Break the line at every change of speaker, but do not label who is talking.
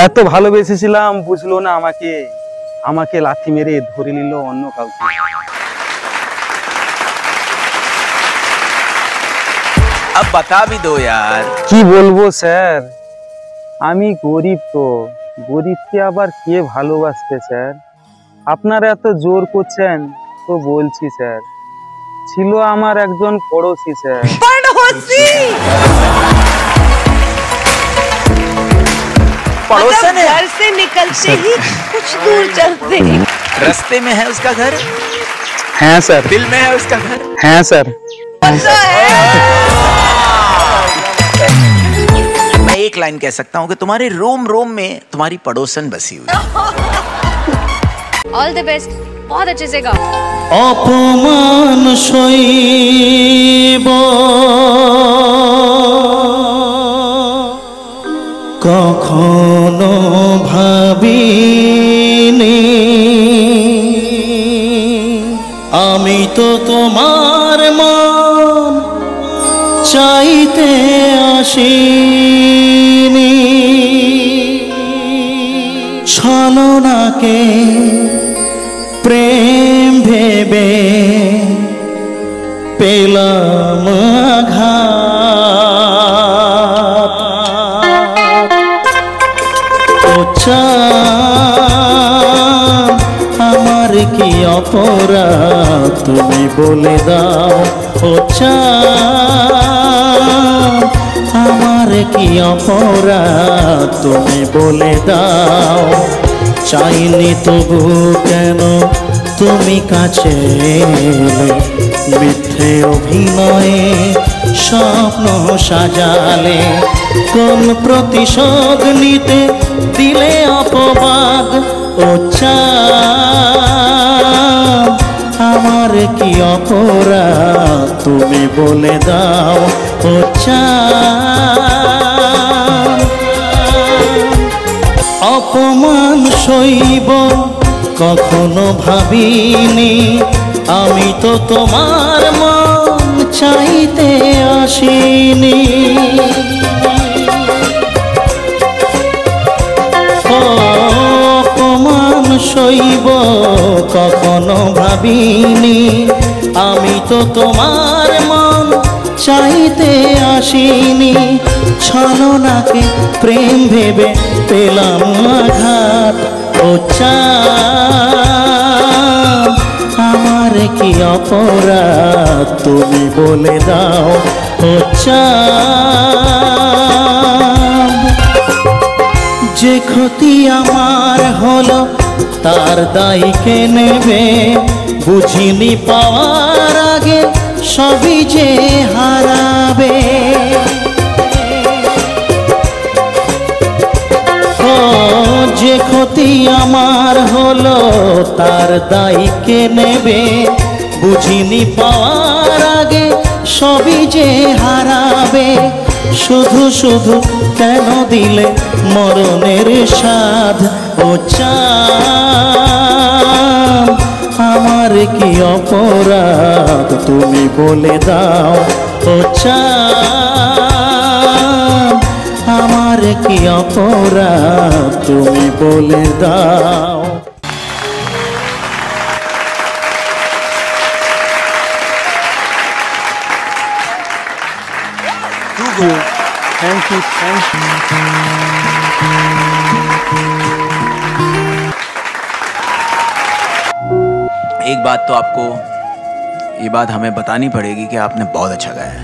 এত ভালোবেসেছিলাম, বুঝলো না আমাকে, আমাকে লাথি মেরে ধরে নিল অন্য কাউকে।
अब बता भी दो यार।
কি বলবো স্যার, আমি গরিব, তো গরিবকে আবার কে ভালোবাসবে স্যার। আপনারা এত জোর করছেন তো বলছি স্যার, ছিল আমার একজন পড়োশি স্যার।
पड़ोसन है?
घर से निकलते ही कुछ दूर चलते ही
रास्ते में है उसका घर,
হ্যাঁ স্যার,
दिल में है उसका घर।
হ্যাঁ স্যার।
पता है।
मैं एक लाइन कह सकता हूँ कि तुम्हारे रोम रोम में तुम्हारी पड़ोसन बसी हुई है।
ऑल द बेस्ट, बहुत अच्छे से गाओ।
অপমান সইব কখনো ভাবিনি, আমি তো তোমার মন চাইতে আসিনি, ছলনাকে প্রেম ভেবে পেলাম আঘাত। ও চাঁদ, আমার কি অপরাধ তুমি বলে দাও। ও চাঁদ, আমার কি অপরাধ তুমি বলে দাও। চাইনি তবু কেন তুমি কাছে এলে, মিথ্যে অভিনয়ে স্বপ্ন সাজালে, কোন প্রতিশোধ নিতে দিলে অপবাদ। ও চাঁদ, আমার কি অপরাধ তুমি বলে দাও। ও চাঁদ, অপমান সইব কখনো ভাবিনি, আমি তো তোমার মন চাইতে আসিনি। অপমান সইব কখনো ভাবিনি, আমি তো তোমার মন চাইতে আসিনি, ছলনাকে প্রেম ভেবে পেলাম আঘাত। ও চাঁদ, আমার কি অপরাধ তুমি বলে দাও। ও চাঁদ, যে ক্ষতি আমার হলো তার দায় কে নেবে, বুঝিনি পাওয়ার আগে সবই যে হারাবে। ও যে ক্ষতি আমার হলো তার দায় কে নেবে, বুঝিনি পাওয়ার আগে সবই যে হারাবে। শুধু শুধু কেন দিলে মরণের স্বাদ। ও চাঁদ, আমার কি অপরাধ তুমি বলে দাও। ও চাঁদ, আমার কি অপরাধ তুমি বলে দাও।
Thank you, thank you.
एक बात तो आपको, ये बात हमें बतानी पड़ेगी कि आपने बहुत अच्छा गाया है।